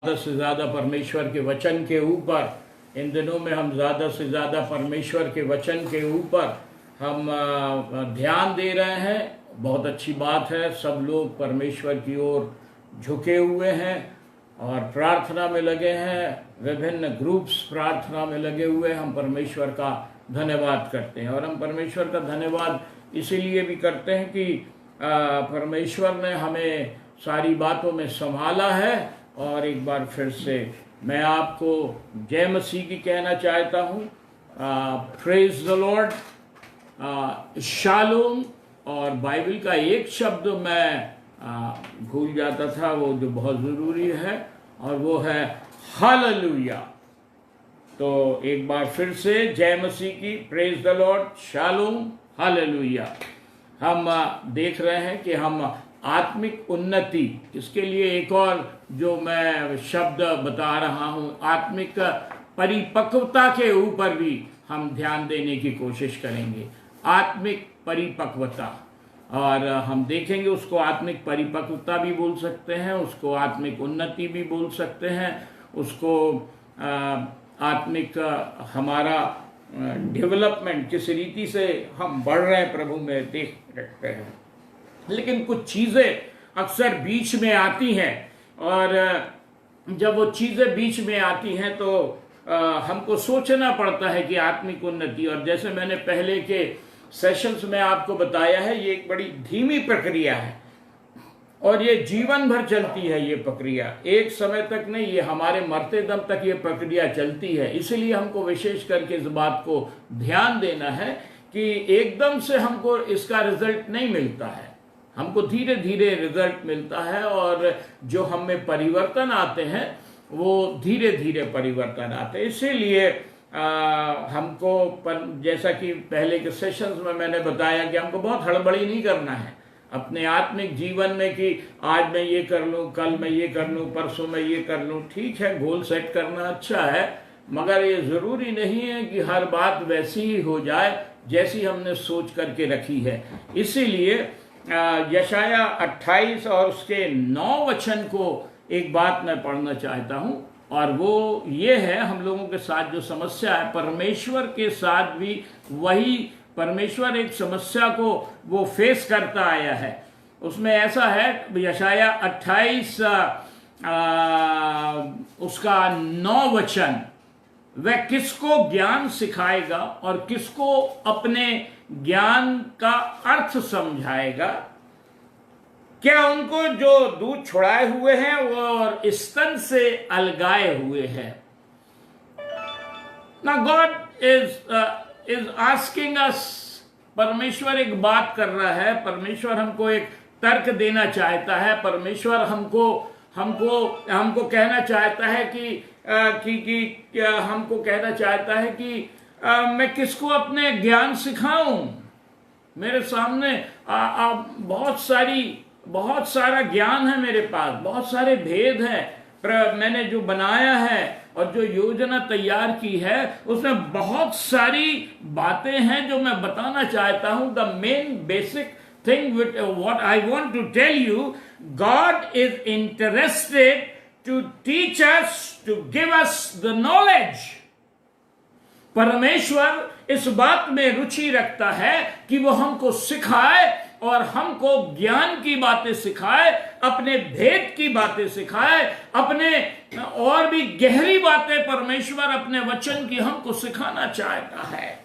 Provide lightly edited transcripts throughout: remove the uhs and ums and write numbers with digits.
ज़्यादा से ज़्यादा परमेश्वर के वचन के ऊपर इन दिनों में हम ज़्यादा से ज़्यादा परमेश्वर के वचन के ऊपर हम ध्यान दे रहे हैं। बहुत अच्छी बात है। सब लोग परमेश्वर की ओर झुके हुए हैं और प्रार्थना में लगे हैं। विभिन्न ग्रुप्स प्रार्थना में लगे हुए हैं। हम परमेश्वर का धन्यवाद करते हैं और हम परमेश्वर का धन्यवाद इसीलिए भी करते हैं कि परमेश्वर ने हमें सारी बातों में संभाला है। और एक बार फिर से मैं आपको जय मसीह की कहना चाहता हूँ। Praise the Lord, shalom. और बाइबल का एक शब्द मैं भूल जाता था, वो जो बहुत ज़रूरी है, और वो है हालेलुया। तो एक बार फिर से जय मसीह की, praise the Lord, shalom, hallelujah. हम देख रहे हैं कि हम आत्मिक उन्नति, इसके लिए एक और जो मैं शब्द बता रहा हूँ, आत्मिक परिपक्वता के ऊपर भी हम ध्यान देने की कोशिश करेंगे। आत्मिक परिपक्वता, और हम देखेंगे उसको आत्मिक परिपक्वता भी बोल सकते हैं, उसको आत्मिक उन्नति भी बोल सकते हैं, उसको आत्मिक हमारा डेवलपमेंट किस रीति से हम बढ़ रहे हैं प्रभु में देख रखते हैं। लेकिन कुछ चीज़ें अक्सर बीच में आती हैं, और जब वो चीज़ें बीच में आती हैं तो हमको सोचना पड़ता है कि आत्मिक उन्नति, और जैसे मैंने पहले के सेशंस में आपको बताया है, ये एक बड़ी धीमी प्रक्रिया है और ये जीवन भर चलती है। ये प्रक्रिया एक समय तक नहीं, ये हमारे मरते दम तक ये प्रक्रिया चलती है। इसीलिए हमको विशेष करके इस बात को ध्यान देना है कि एकदम से हमको इसका रिजल्ट नहीं मिलता है, हमको धीरे धीरे रिजल्ट मिलता है, और जो हम में परिवर्तन आते हैं वो धीरे धीरे परिवर्तन आते हैं। इसीलिए हमको जैसा कि पहले के सेशंस में मैंने बताया कि हमको बहुत हड़बड़ी नहीं करना है अपने आत्मिक जीवन में कि आज मैं ये कर लूँ, कल मैं ये कर लूँ, परसों मैं ये कर लूँ। ठीक है, गोल सेट करना अच्छा है, मगर ये ज़रूरी नहीं है कि हर बात वैसी ही हो जाए जैसी हमने सोच करके रखी है। इसीलिए यशाया 28 और उसके 9 वचन को एक बात मैं पढ़ना चाहता हूँ, और वो ये है, हम लोगों के साथ जो समस्या है, परमेश्वर के साथ भी वही, परमेश्वर एक समस्या को वो फेस करता आया है। उसमें ऐसा है, यशाया 28 उसका 9 वचन, वह किसको ज्ञान सिखाएगा और किसको अपने ज्ञान का अर्थ समझाएगा? क्या उनको जो दूध छुड़ाए हुए हैं वो और स्तन से अलगाए हुए हैं? ना गॉड इज आस्किंग अस, परमेश्वर एक बात कर रहा है, परमेश्वर हमको एक तर्क देना चाहता है, परमेश्वर हमको कहना चाहता है कि हमको कहना चाहता है कि मैं किसको अपने ज्ञान सिखाऊं? मेरे सामने बहुत सारा ज्ञान है मेरे पास, बहुत सारे भेद हैं, मैंने जो बनाया है और जो योजना तैयार की है उसमें बहुत सारी बातें हैं जो मैं बताना चाहता हूं। The main basic thing with what I want to tell you, God is interested to teach us, to give us the knowledge. परमेश्वर इस बात में रुचि रखता है कि वो हमको सिखाए और हमको ज्ञान की बातें सिखाए, अपने भेद की बातें सिखाए, अपने और भी गहरी बातें परमेश्वर अपने वचन की हमको सिखाना चाहता है।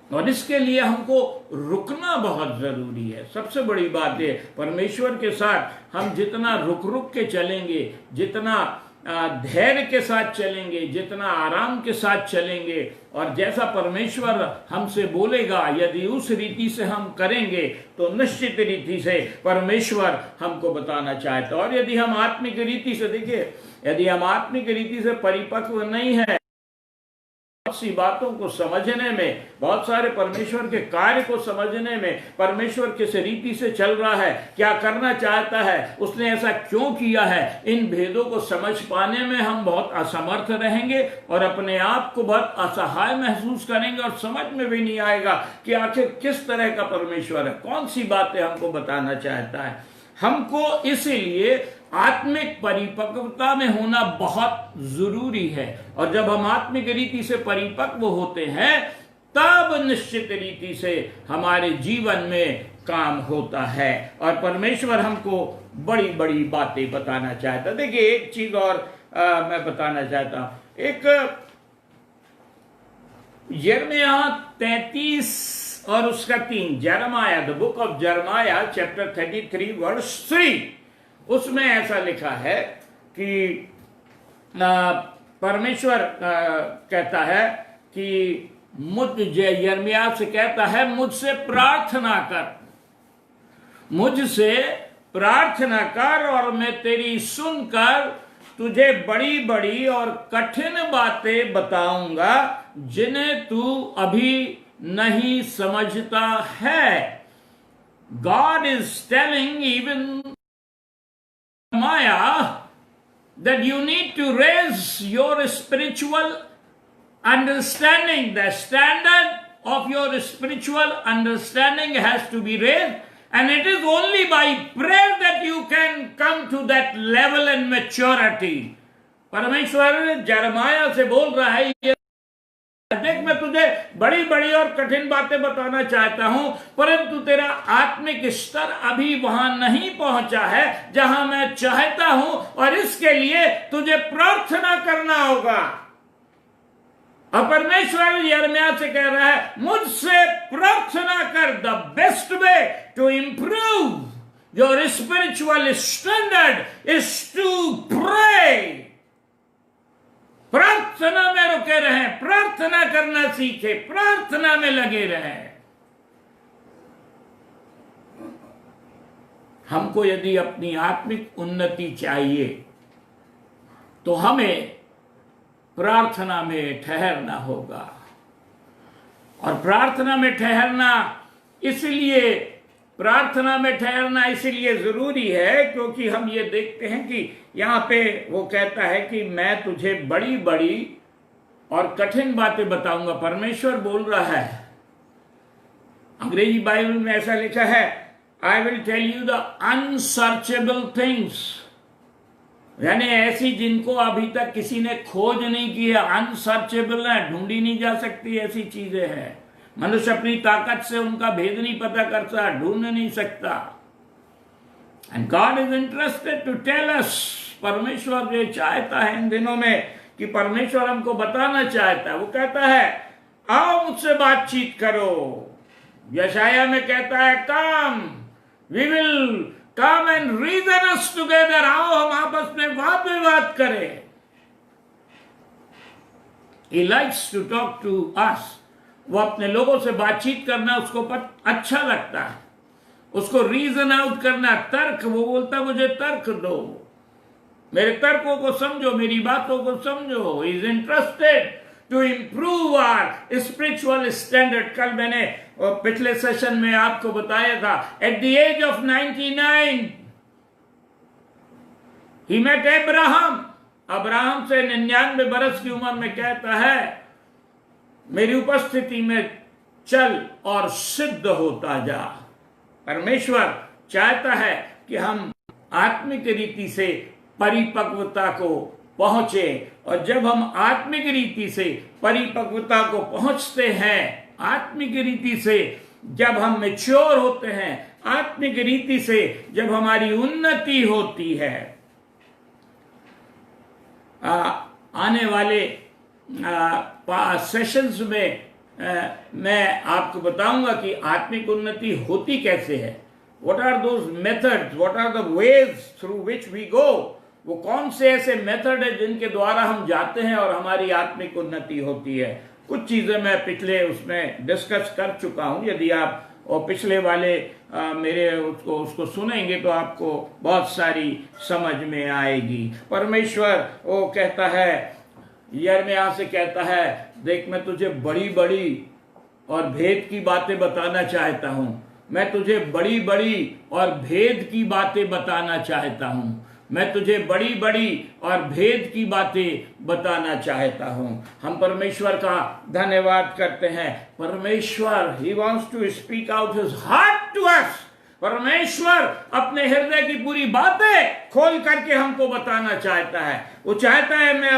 और इसके लिए हमको रुकना बहुत जरूरी है। सबसे बड़ी बात है, परमेश्वर के साथ हम जितना रुक के चलेंगे, जितना धैर्य के साथ चलेंगे, जितना आराम के साथ चलेंगे, और जैसा परमेश्वर हमसे बोलेगा यदि उस रीति से हम करेंगे तो निश्चित रीति से परमेश्वर हमको बताना चाहता है। और यदि हम आत्मिक रीति से, देखिए, यदि हम आत्मिक रीति से परिपक्व नहीं है, बहुत सी बातों को समझने में, बहुत सारे परमेश्वर के कार्य को समझने में, परमेश्वर किस रीति से चल रहा है, क्या करना चाहता है, उसने ऐसा क्यों किया है, इन भेदों को समझ पाने में हम बहुत असमर्थ रहेंगे और अपने आप को बहुत असहाय महसूस करेंगे, और समझ में भी नहीं आएगा कि आखिर किस तरह का परमेश्वर है, कौन सी बातें हमको बताना चाहता है। हमको इसीलिए आत्मिक परिपक्वता में होना बहुत जरूरी है। और जब हम आत्मिक रीति से परिपक्व होते हैं तब निश्चित रीति से हमारे जीवन में काम होता है और परमेश्वर हमको बड़ी बड़ी बातें बताना चाहता। देखिए एक चीज और मैं बताना चाहता हूं। एक यिर्मयाह 33 और उसका 3, Jeremiah, the book of Jeremiah chapter 33 verse 3, उसमें ऐसा लिखा है कि परमेश्वर कहता है कि यिर्मयाह से कहता है, मुझसे प्रार्थना कर, मुझसे प्रार्थना कर और मैं तेरी सुनकर तुझे बड़ी बड़ी और कठिन बातें बताऊंगा जिन्हें तू अभी नहीं समझता है। God is telling even Maya that you need to raise your spiritual understanding. The standard of your spiritual understanding has to be raised, and it is only by prayer that you can come to that level and maturity. परमेश्वर जरमाया से बोल रहा है, देख मैं तुझे बड़ी बड़ी और कठिन बातें बताना चाहता हूं, परंतु तेरा आत्मिक स्तर अभी वहां नहीं पहुंचा है जहां मैं चाहता हूं, और इसके लिए तुझे प्रार्थना करना होगा। और परमेश्वर यिर्मयाह से कह रहा है, मुझसे प्रार्थना कर। The best way to improve your spiritual standard is to pray. प्रार्थना में रुके रहें, प्रार्थना करना सीखे, प्रार्थना में लगे रहें। हमको यदि अपनी आत्मिक उन्नति चाहिए तो हमें प्रार्थना में ठहरना होगा। और प्रार्थना में ठहरना इसलिए जरूरी है क्योंकि हम ये देखते हैं कि यहां पे वो कहता है कि मैं तुझे बड़ी बड़ी और कठिन बातें बताऊंगा। परमेश्वर बोल रहा है, अंग्रेजी बाइबल में ऐसा लिखा है, I will tell you the unsearchable things, यानी ऐसी जिनको अभी तक किसी ने खोज नहीं की है, अनसर्चेबल है, ढूंढी नहीं जा सकती, ऐसी चीजें हैं। मनुष्य अपनी ताकत से उनका भेद नहीं पता कर सकता, ढूंढ नहीं सकता। And God is interested to tell us, परमेश्वर ये चाहता है इन दिनों में कि परमेश्वर हमको बताना चाहता है। वो कहता है, आओ मुझसे बातचीत करो। यशाया में कहता है, come we will come and reason us together, आओ हम आपस में वाद विवाद करें। He likes to talk to us. वो अपने लोगों से बातचीत करना उसको अच्छा लगता है, उसको रीजन आउट करना, तर्क, वो बोलता मुझे तर्क दो, मेरे तर्कों को समझो, मेरी बातों को समझो। Is interested to improve our spiritual standard. कल मैंने पिछले सेशन में आपको बताया था, at the age of 99 he met Abraham से 99 बरस की उम्र में कहता है, मेरी उपस्थिति में चल और सिद्ध होता जा। परमेश्वर चाहता है कि हम आत्मिक रीति से परिपक्वता को पहुंचे, और जब हम आत्मिक रीति से परिपक्वता को पहुंचते हैं, आत्मिक रीति से जब हम मैच्योर होते हैं, आत्मिक रीति से जब हमारी उन्नति होती है, आने वाले सेशंस में मैं आपको बताऊंगा कि आत्मिक उन्नति होती कैसे है। What are those methods, what are the ways through which we go. वो कौन से ऐसे मेथड है जिनके द्वारा हम जाते हैं और हमारी आत्मिक उन्नति होती है। कुछ चीजें मैं पिछले उसमें डिस्कस कर चुका हूं। यदि आप और पिछले वाले मेरे उसको सुनेंगे तो आपको बहुत सारी समझ में आएगी। परमेश्वर वो कहता है, यिर्मयाह से कहता है, देख मैं तुझे बड़ी बड़ी और भेद की बातें बताना चाहता हूं, मैं तुझे बड़ी बड़ी और भेद की बातें बताना चाहता हूं, मैं तुझे बड़ी बड़ी और भेद की बातें बताना चाहता हूं। हम परमेश्वर का धन्यवाद करते हैं। परमेश्वर, he wants to speak out his heart to us, परमेश्वर अपने हृदय की पूरी बातें खोल करके हमको बताना चाहता है। वो चाहता है मैं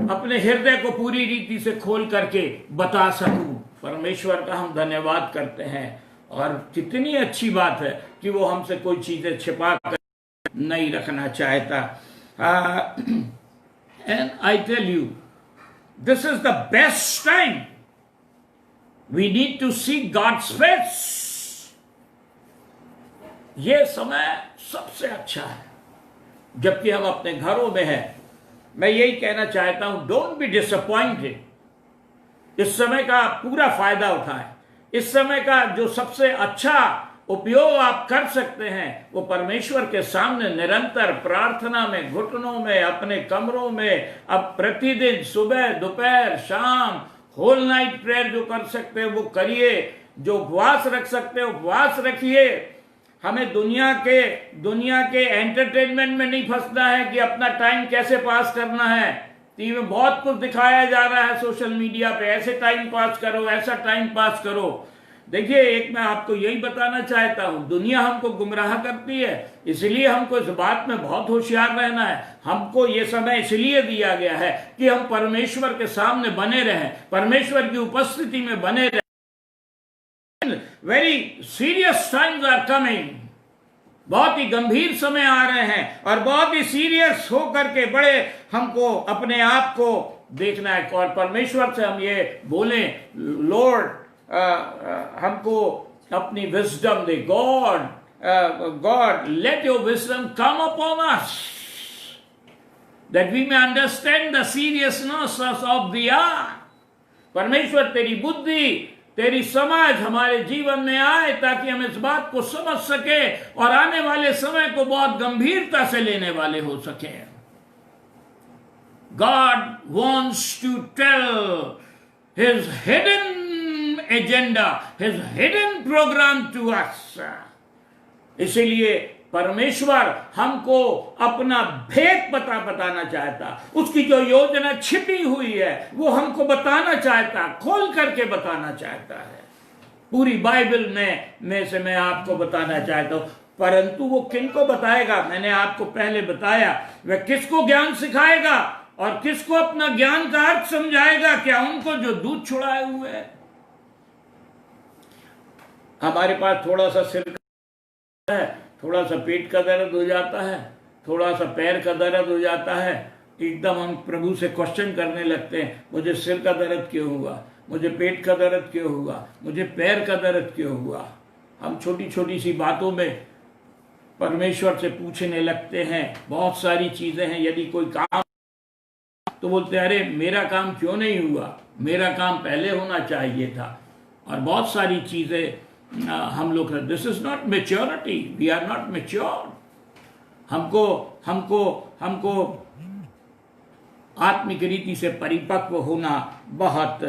अपने हृदय को पूरी रीति से खोल करके बता सकूं। परमेश्वर का हम धन्यवाद करते हैं। और कितनी अच्छी बात है कि वो हमसे कोई चीजें छिपा कर नहीं रखना चाहता। And I tell you, this is the best time we need to see God's face. ये समय सबसे अच्छा है जबकि हम अपने घरों में हैं। मैं यही कहना चाहता हूं, डोंट बी डिसअपॉइंटेड। इस समय का पूरा फायदा उठाएं। इस समय का जो सबसे अच्छा उपयोग आप कर सकते हैं वो परमेश्वर के सामने निरंतर प्रार्थना में, घुटनों में, अपने कमरों में, अब प्रतिदिन सुबह दोपहर शाम होल नाइट प्रेयर जो कर सकते हैं वो करिए। जो उपवास रख सकते हैं उपवास रखिए। हमें दुनिया के एंटरटेनमेंट में नहीं फंसना है कि अपना टाइम कैसे पास करना है। टीवी में बहुत कुछ दिखाया जा रहा है, सोशल मीडिया पे, ऐसे टाइम पास करो, ऐसा टाइम पास करो। देखिए, एक मैं आपको यही बताना चाहता हूं, दुनिया हमको गुमराह करती है, इसलिए हमको इस बात में बहुत होशियार रहना है। हमको ये समय इसलिए दिया गया है कि हम परमेश्वर के सामने बने रहें, परमेश्वर की उपस्थिति में बने रहें। Very serious times are coming. बहुत ही गंभीर समय आ रहे हैं और बहुत ही सीरियस होकर के बड़े हमको अपने आप को देखना है। और परमेश्वर से हम ये बोले, लॉर्ड हमको अपनी विजडम दे। God let your wisdom come upon us that we may understand the seriousness of the hour. परमेश्वर तेरी बुद्धि, तेरी समझ हमारे जीवन में आए ताकि हम इस बात को समझ सके और आने वाले समय को बहुत गंभीरता से लेने वाले हो सके। God wants to tell his hidden agenda, his hidden program to us। इसीलिए परमेश्वर हमको अपना भेद बताना चाहता, उसकी जो योजना छिपी हुई है वो हमको बताना चाहता, खोल करके बताना चाहता है। पूरी बाइबल में से मैं आपको बताना चाहता हूं, परंतु वो किनको बताएगा? मैंने आपको पहले बताया, वह किसको ज्ञान सिखाएगा और किसको अपना ज्ञान का अर्थ समझाएगा? क्या उनको जो दूध छुड़ाए हुए है। हमारे पास थोड़ा सा सिर है, थोड़ा सा पेट का दर्द हो जाता है, थोड़ा सा पैर का दर्द हो जाता है, एकदम हम प्रभु से क्वेश्चन करने लगते हैं, मुझे सिर का दर्द क्यों हुआ, मुझे पेट का दर्द क्यों हुआ, मुझे पैर का दर्द क्यों हुआ। हम छोटी छोटी सी बातों में परमेश्वर से पूछने लगते हैं। बहुत सारी चीजें हैं, यदि कोई काम तो बोलते हैं अरे मेरा काम क्यों नहीं हुआ, मेरा काम पहले होना चाहिए था। और बहुत सारी चीजें हम लोग, this is not maturity, we are not mature. हमको आत्मिक रीति से परिपक्व होना बहुत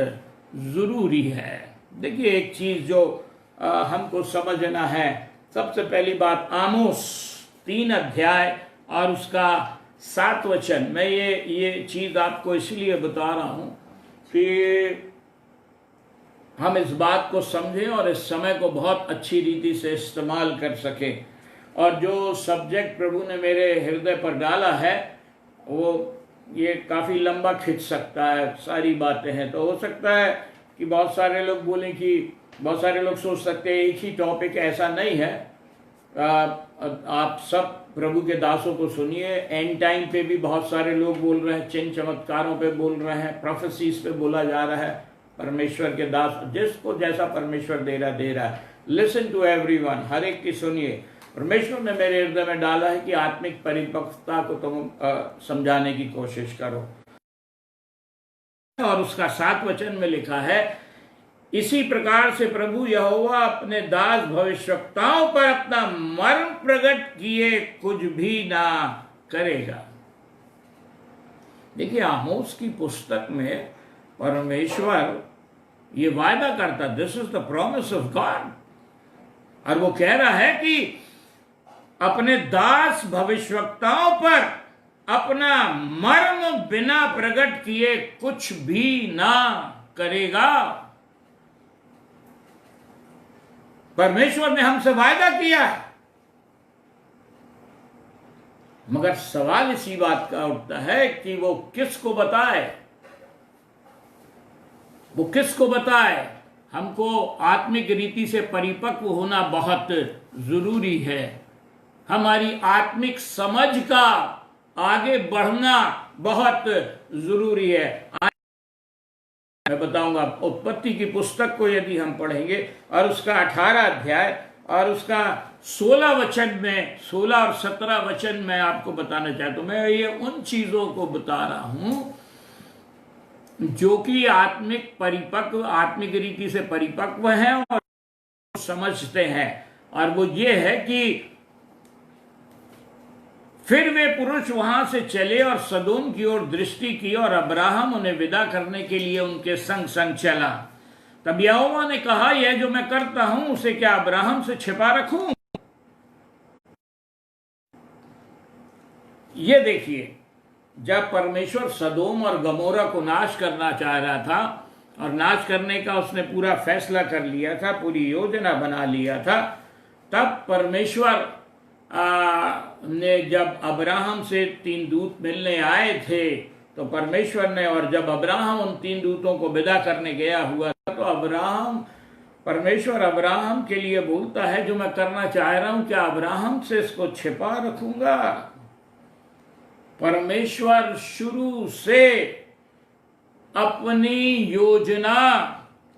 जरूरी है। देखिए, एक चीज जो हमको समझना है, सबसे पहली बात आमोस 3 अध्याय और उसका 7 वचन। मैं ये चीज आपको इसलिए बता रहा हूं कि हम इस बात को समझें और इस समय को बहुत अच्छी रीति से इस्तेमाल कर सकें। और जो सब्जेक्ट प्रभु ने मेरे हृदय पर डाला है वो ये काफ़ी लंबा खिंच सकता है, सारी बातें हैं। तो हो सकता है कि बहुत सारे लोग बोलें कि बहुत सारे लोग सोच सकते हैं एक ही टॉपिक, ऐसा नहीं है। आप सब प्रभु के दासों को सुनिए। एंड टाइम पे भी बहुत सारे लोग बोल रहे हैं, चिन्ह चमत्कारों पे बोल रहे हैं, प्रोफेसीज पे बोला जा रहा है। परमेश्वर के दास जिसको जैसा परमेश्वर दे रहा है। लिसन टू एवरीवन, हर एक की सुनिए। परमेश्वर ने मेरे हृदय में डाला है कि आत्मिक परिपक्वता को तुम समझाने की कोशिश करो। और उसका 7 वचन में लिखा है, इसी प्रकार से प्रभु यहोवा अपने दास भविष्यवक्ताओं पर अपना मर्म प्रकट किए कुछ भी ना करेगा। देखिए, आमोस की पुस्तक में परमेश्वर ये वायदा करता, this is the promise of God, और वो कह रहा है कि अपने दास भविष्यवक्ताओं पर अपना मर्म बिना प्रकट किए कुछ भी ना करेगा। परमेश्वर ने हमसे वायदा किया है। मगर सवाल इसी बात का उठता है कि वो किसको बताए, वो किसको बताए। हमको आत्मिक रीति से परिपक्व होना बहुत जरूरी है। हमारी आत्मिक समझ का आगे बढ़ना बहुत जरूरी है। मैं बताऊंगा, उत्पत्ति की पुस्तक को यदि हम पढ़ेंगे और उसका 18 अध्याय और उसका 16 वचन में, 16 और 17 वचन में आपको बताना चाहता हूं। मैं ये उन चीजों को बता रहा हूं जो कि आत्मिक परिपक्व, आत्मिक रीति से परिपक्व हैं और समझते हैं। और वो ये है कि फिर वे पुरुष वहां से चले और सदोम की ओर दृष्टि की, और अब्राहम उन्हें विदा करने के लिए उनके संग संग चला। तब यहोवा ने कहा, यह जो मैं करता हूं उसे क्या अब्राहम से छिपा रखूं? ये देखिए, जब परमेश्वर सदोम और गमोरा को नाश करना चाह रहा था और नाश करने का उसने पूरा फैसला कर लिया था, पूरी योजना बना लिया था, तब परमेश्वर ने जब अब्राहम से 3 दूत मिलने आए थे, तो परमेश्वर ने, और जब अब्राहम उन 3 दूतों को विदा करने गया हुआ था, तो परमेश्वर अब्राहम के लिए बोलता है, जो मैं करना चाह रहा हूं क्या अब्राहम से इसको छिपा रखूंगा? परमेश्वर शुरू से अपनी योजना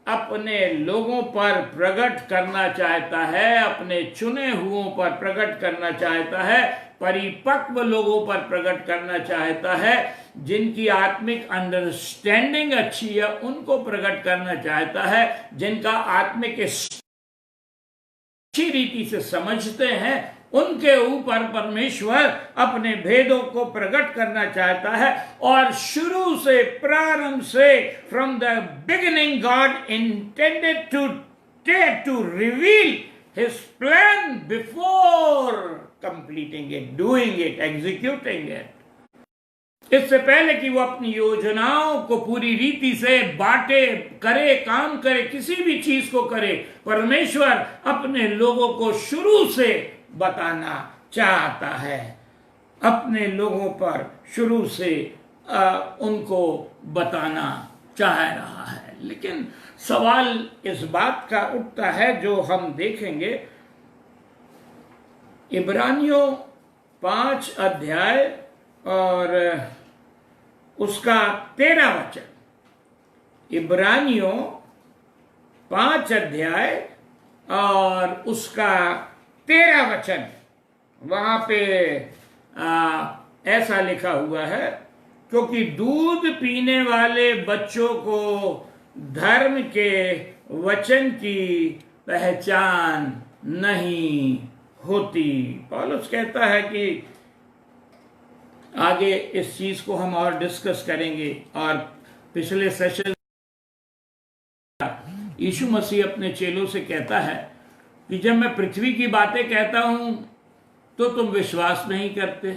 अपने लोगों पर प्रकट करना चाहता है, अपने चुने हुओं पर प्रकट करना चाहता है, परिपक्व लोगों पर प्रकट करना चाहता है, जिनकी आत्मिक अंडरस्टैंडिंग अच्छी है उनको प्रकट करना चाहता है, जिनका आत्मिक अच्छी रीति से समझते हैं उनके ऊपर परमेश्वर अपने भेदों को प्रकट करना चाहता है। और शुरू से, प्रारंभ से, from the beginning God intended to reveal his plan before completing it, doing it, executing it. इससे पहले कि वो अपनी योजनाओं को पूरी रीति से बांटे, करे, काम करे, किसी भी चीज को करे, परमेश्वर अपने लोगों को शुरू से बताना चाहता है, अपने लोगों पर शुरू से उनको बताना चाह रहा है। लेकिन सवाल इस बात का उठता है, जो हम देखेंगे इब्रानियों 5 अध्याय और उसका 13 वचन। इब्रानियों 5 अध्याय और उसका 13 वचन, वहां पे ऐसा लिखा हुआ है, क्योंकि दूध पीने वाले बच्चों को धर्म के वचन की पहचान नहीं होती। पौलुस कहता है कि आगे इस चीज को हम और डिस्कस करेंगे, और पिछले सेशन यीशु मसीह अपने चेलों से कहता है कि जब मैं पृथ्वी की बातें कहता हूं तो तुम विश्वास नहीं करते,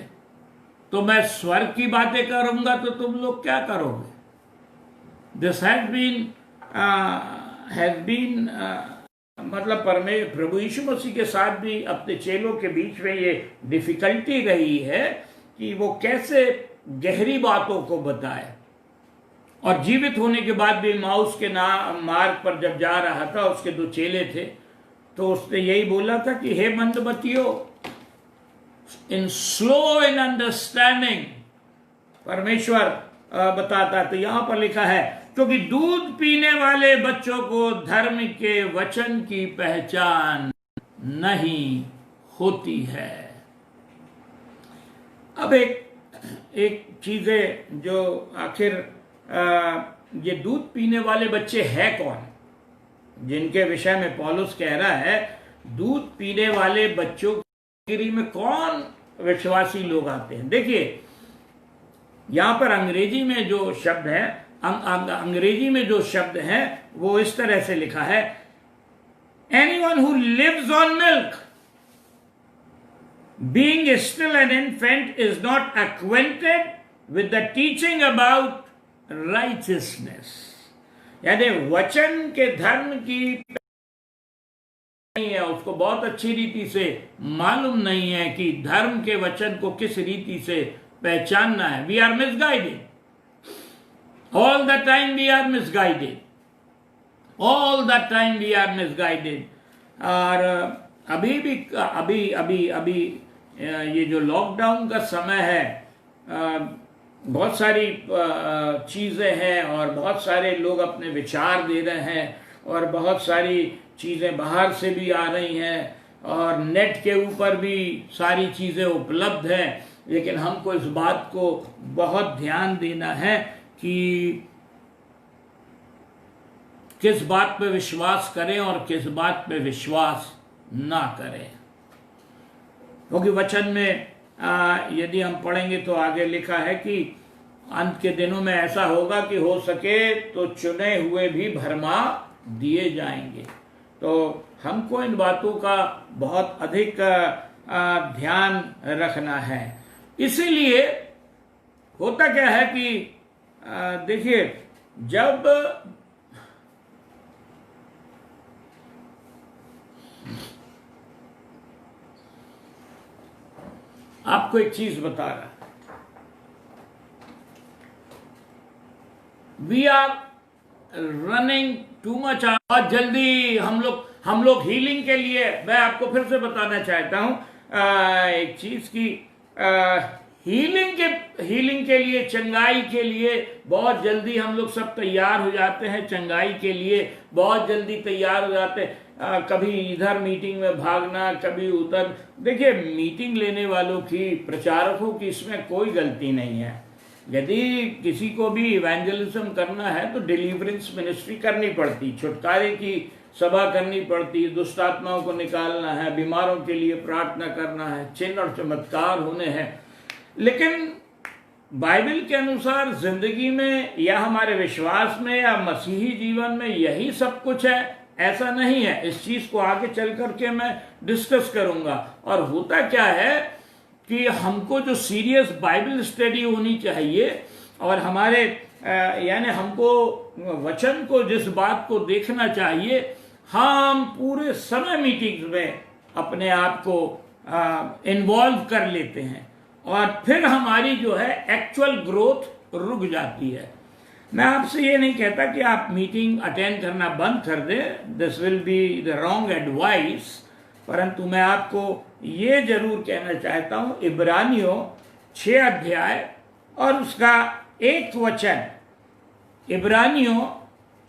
तो मैं स्वर्ग की बातें करूंगा तो तुम लोग क्या करोगे? दिस हैज बीन मतलब प्रभु यीशु मसीह के साथ भी अपने चेलों के बीच में ये डिफिकल्टी रही है कि वो कैसे गहरी बातों को बताए। और जीवित होने के बाद भी माउस के मार्ग पर जब जा रहा था, उसके 2 चेले थे, तो उसने यही बोला था कि हे मंदमतियों, इन स्लो इन अंडरस्टैंडिंग, परमेश्वर बताता। तो यहां पर लिखा है, क्योंकि दूध पीने वाले बच्चों को धर्म के वचन की पहचान नहीं होती है। अब एक चीजें जो आखिर ये दूध पीने वाले बच्चे हैं कौन, जिनके विषय में पौलुस कह रहा है दूध पीने वाले बच्चों की में कौन विश्वासी लोग आते हैं। देखिए यहां पर अंग्रेजी में जो शब्द है, अंग्रेजी में जो शब्द है वो इस तरह से लिखा है, anyone who lives on milk being still an infant is not acquainted with the teaching about righteousness। यानी वचन के धर्म की नहीं है, उसको बहुत अच्छी रीति से मालूम नहीं है कि धर्म के वचन को किस रीति से पहचानना है। We are misguided, all the time we are misguided, all the time we are misguided. और अभी भी अभी अभी अभी ये जो लॉकडाउन का समय है, बहुत सारी चीज़ें हैं और बहुत सारे लोग अपने विचार दे रहे हैं और बहुत सारी चीज़ें बाहर से भी आ रही हैं और नेट के ऊपर भी सारी चीज़ें उपलब्ध हैं। लेकिन हमको इस बात को बहुत ध्यान देना है कि किस बात पे विश्वास करें और किस बात पे विश्वास ना करें, क्योंकि वचन में यदि हम पढ़ेंगे तो आगे लिखा है कि अंत के दिनों में ऐसा होगा कि हो सके तो चुने हुए भी भरमा दिए जाएंगे। तो हमको इन बातों का बहुत अधिक ध्यान रखना है। इसीलिए होता क्या है कि देखिए, जब आपको एक चीज बता रहा, we are running too much. बहुत जल्दी हम लोग हीलिंग के लिए, मैं आपको फिर से बताना चाहता हूं एक चीज की, हीलिंग के लिए, चंगाई के लिए बहुत जल्दी हम लोग सब तैयार हो जाते हैं, चंगाई के लिए बहुत जल्दी तैयार हो जाते हैं। कभी इधर मीटिंग में भागना, कभी उधर। देखिए, मीटिंग लेने वालों की, प्रचारकों की इसमें कोई गलती नहीं है। यदि किसी को भी इवेंजलिज्म करना है तो डिलीवरेंस मिनिस्ट्री करनी पड़ती, छुटकारे की सभा करनी पड़ती, दुष्ट आत्माओं को निकालना है, बीमारों के लिए प्रार्थना करना है, चिन्ह और चमत्कार होने हैं। लेकिन बाइबल के अनुसार जिंदगी में या हमारे विश्वास में या मसीही जीवन में यही सब कुछ है, ऐसा नहीं है। इस चीज को आगे चल करके मैं डिस्कस करूंगा। और होता क्या है कि हमको जो सीरियस बाइबल स्टडी होनी चाहिए और हमारे यानी हमको वचन को, जिस बात को देखना चाहिए, हम पूरे समय मीटिंग्स में अपने आप को इन्वॉल्व कर लेते हैं और फिर हमारी जो है एक्चुअल ग्रोथ रुक जाती है। मैं आपसे ये नहीं कहता कि आप मीटिंग अटेंड करना बंद कर दें, this will be the wrong advice, परंतु मैं आपको ये जरूर कहना चाहता हूं, इब्रानियों 6 अध्याय और उसका 1 वचन, इब्रानियों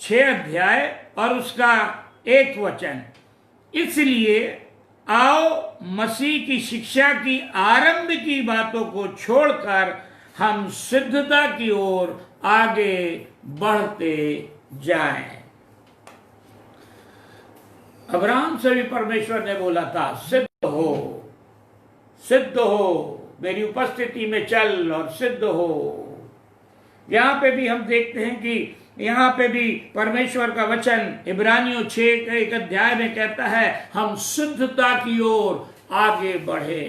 6 अध्याय और उसका 1 वचन, इसलिए आओ मसीह की शिक्षा की आरंभ की बातों को छोड़कर हम सिद्धता की ओर आगे बढ़ते जाएं। अब्राहम से भी परमेश्वर ने बोला था, सिद्ध हो, मेरी उपस्थिति में चल और सिद्ध हो। यहां पे भी हम देखते हैं कि यहां पे भी परमेश्वर का वचन इब्रानियों 6 के 1 अध्याय में कहता है, हम सिद्धता की ओर आगे बढ़े,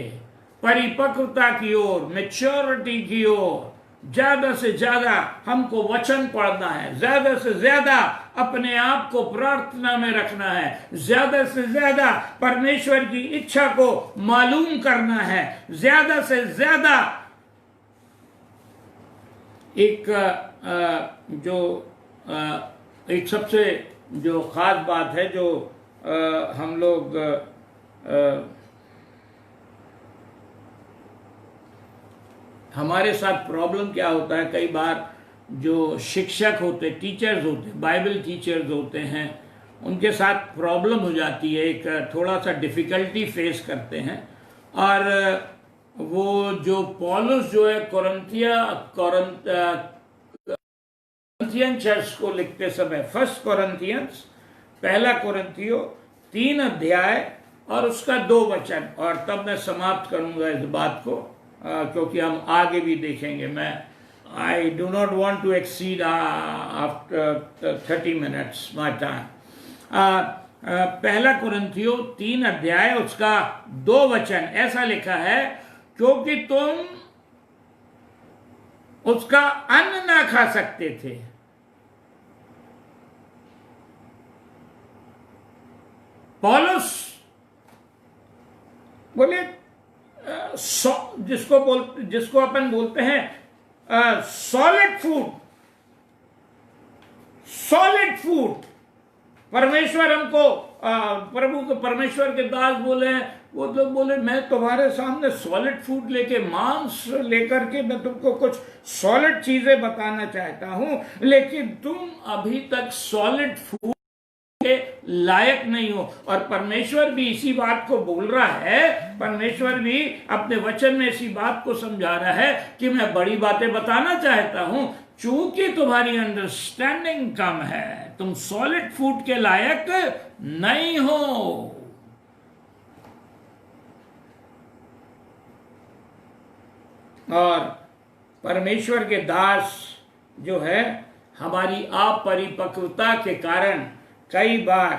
परिपक्वता की ओर, मैच्योरिटी की ओर। ज्यादा से ज्यादा हमको वचन पढ़ना है, ज्यादा से ज्यादा अपने आप को प्रार्थना में रखना है, ज्यादा से ज्यादा परमेश्वर की इच्छा को मालूम करना है, ज्यादा से ज्यादा एक सबसे जो खास बात है, जो हम लोग हमारे साथ प्रॉब्लम क्या होता है, कई बार जो शिक्षक होते, टीचर्स होते, बाइबल टीचर्स होते हैं, उनके साथ प्रॉब्लम हो जाती है, एक थोड़ा सा डिफिकल्टी फेस करते हैं। और वो जो पौलुस जो है कोरिन्थियन चर्च को लिखते समय, 1 कोरिन्थियंस, 1 कोरिन्थियों 3 अध्याय और उसका 2 वचन, और तब मैं समाप्त करूंगा इस बात को, क्योंकि हम आगे भी देखेंगे। I do not want to exceed after 30 minutes my time. 1 कोरिन्थियों 3 अध्याय उसका 2 वचन, ऐसा लिखा है, क्योंकि तुम उसका अन्न ना खा सकते थे, पौलुस बोले जिसको अपन बोलते हैं सॉलिड फूड, सॉलिड फूड। परमेश्वर हमको प्रभु को, परमेश्वर के दास बोले हैं, वो लोग बोले मैं तुम्हारे सामने सॉलिड फूड लेके, मांस लेकर के मैं तुमको कुछ सॉलिड चीजें बताना चाहता हूं, लेकिन तुम अभी तक सॉलिड फूड के लायक नहीं हो। और परमेश्वर भी इसी बात को बोल रहा है, परमेश्वर भी अपने वचन में इसी बात को समझा रहा है कि मैं बड़ी बातें बताना चाहता हूं, चूंकि तुम्हारी अंडरस्टैंडिंग कम है, तुम सॉलिड फूड के लायक नहीं हो। और परमेश्वर के दास जो है, हमारी अपरिपक्वता के कारण कई बार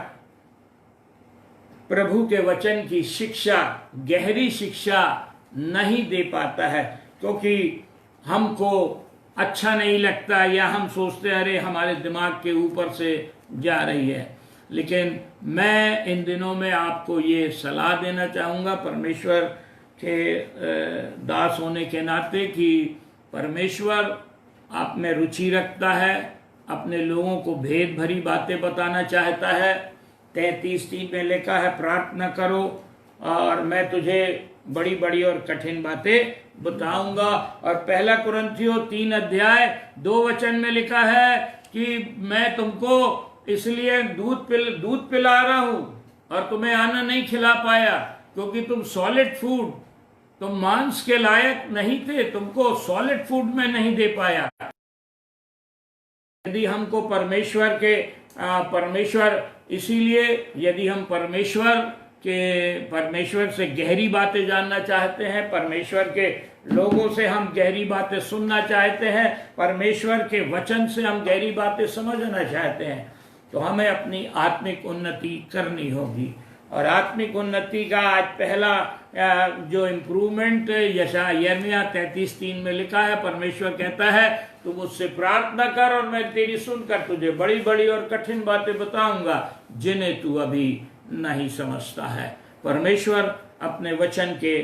प्रभु के वचन की शिक्षा, गहरी शिक्षा नहीं दे पाता है, क्योंकि हमको अच्छा नहीं लगता, या हम सोचते हैं अरे हमारे दिमाग के ऊपर से जा रही है। लेकिन मैं इन दिनों में आपको ये सलाह देना चाहूँगा, परमेश्वर के दास होने के नाते, कि परमेश्वर आप में रुचि रखता है, अपने लोगों को भेद भरी बातें बताना चाहता है। 33:3 में लिखा है, प्रार्थना करो और मैं तुझे बड़ी बड़ी और कठिन बातें बताऊंगा। और 1 कुरिन्थियों 3:2 में लिखा है कि मैं तुमको इसलिए दूध पिला रहा हूं और तुम्हें अन्न नहीं खिला पाया, क्योंकि तुम सॉलिड फूड, तुम मांस के लायक नहीं थे, तुमको सॉलिड फूड में नहीं दे पाया। यदि हमको इसीलिए यदि हम परमेश्वर से गहरी बातें जानना चाहते हैं, परमेश्वर के लोगों से हम गहरी बातें सुनना चाहते हैं, परमेश्वर के वचन से हम गहरी बातें समझना चाहते हैं, तो हमें अपनी आत्मिक उन्नति करनी होगी। और आत्मिक उन्नति का आज पहला जो इम्प्रूवमेंट यिर्मयाह 33:3 में लिखा है, परमेश्वर कहता है तू मुझसे प्रार्थना कर और मैं तेरी सुनकर तुझे बड़ी बड़ी और कठिन बातें बताऊंगा जिन्हें तू अभी नहीं समझता है। परमेश्वर अपने वचन के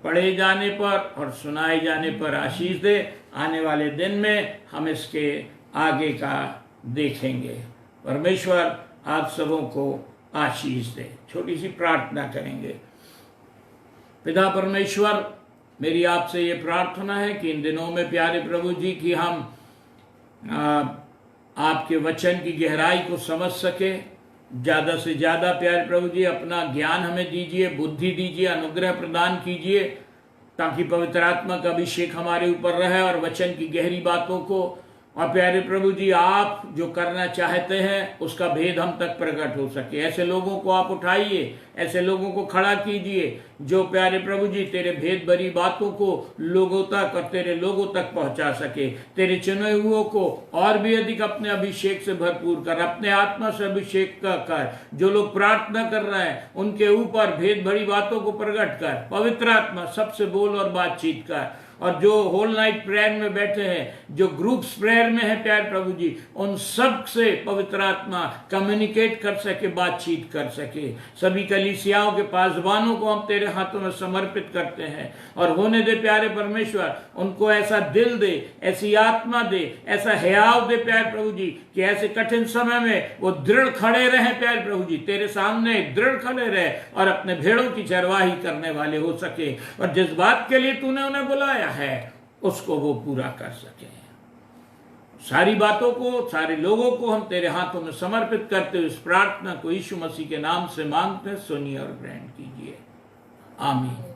पढ़े जाने पर और सुनाए जाने पर आशीष दे। आने वाले दिन में हम इसके आगे का देखेंगे। परमेश्वर आप सबों को आशीष दे। छोटी सी प्रार्थना करेंगे। पिता परमेश्वर, मेरी आपसे ये प्रार्थना है कि इन दिनों में प्यारे प्रभु जी की हम आपके वचन की गहराई को समझ सके। ज़्यादा से ज़्यादा प्यारे प्रभु जी अपना ज्ञान हमें दीजिए, बुद्धि दीजिए, अनुग्रह प्रदान कीजिए, ताकि पवित्र आत्मा का अभिषेक हमारे ऊपर रहे और वचन की गहरी बातों को, और प्यारे प्रभु जी आप जो करना चाहते हैं उसका भेद हम तक प्रकट हो सके। ऐसे लोगों को आप उठाइए, ऐसे लोगों को खड़ा कीजिए जो प्यारे प्रभु जी तेरे भेद भरी बातों को लोगों तक और तेरे लोगों तक पहुंचा सके। तेरे चुने हुओं को और भी अधिक अपने अभिषेक से भरपूर कर, अपने आत्मा से अभिषेक कर। जो लोग प्रार्थना कर रहे हैं उनके ऊपर भेद भरी बातों को प्रकट कर। पवित्र आत्मा सबसे बोल और बातचीत कर। और जो होल नाइट प्रेयर में बैठे हैं, जो ग्रुप्स प्रेयर में है प्यारे प्रभु जी, उन सब से पवित्र आत्मा कम्युनिकेट कर सके, बातचीत कर सके। सभी कलीसियाओं के पासवानों को हम तेरे हाथों में समर्पित करते हैं। और होने दे प्यारे परमेश्वर, उनको ऐसा दिल दे, ऐसी आत्मा दे, ऐसा हयाव दे प्यारे प्रभु जी, कि ऐसे कठिन समय में वो दृढ़ खड़े रहे प्यारे प्रभु जी, तेरे सामने दृढ़ खड़े रहे और अपने भेड़ों की चरवाही करने वाले हो सके। और जिस बात के लिए तूने उन्हें बुलाया है उसको वो पूरा कर सके। सारी बातों को, सारे लोगों को हम तेरे हाथों में समर्पित करते हुए इस प्रार्थना को यीशु मसीह के नाम से मांगते हैं। सुनिए और ग्रहण कीजिए। आमीन।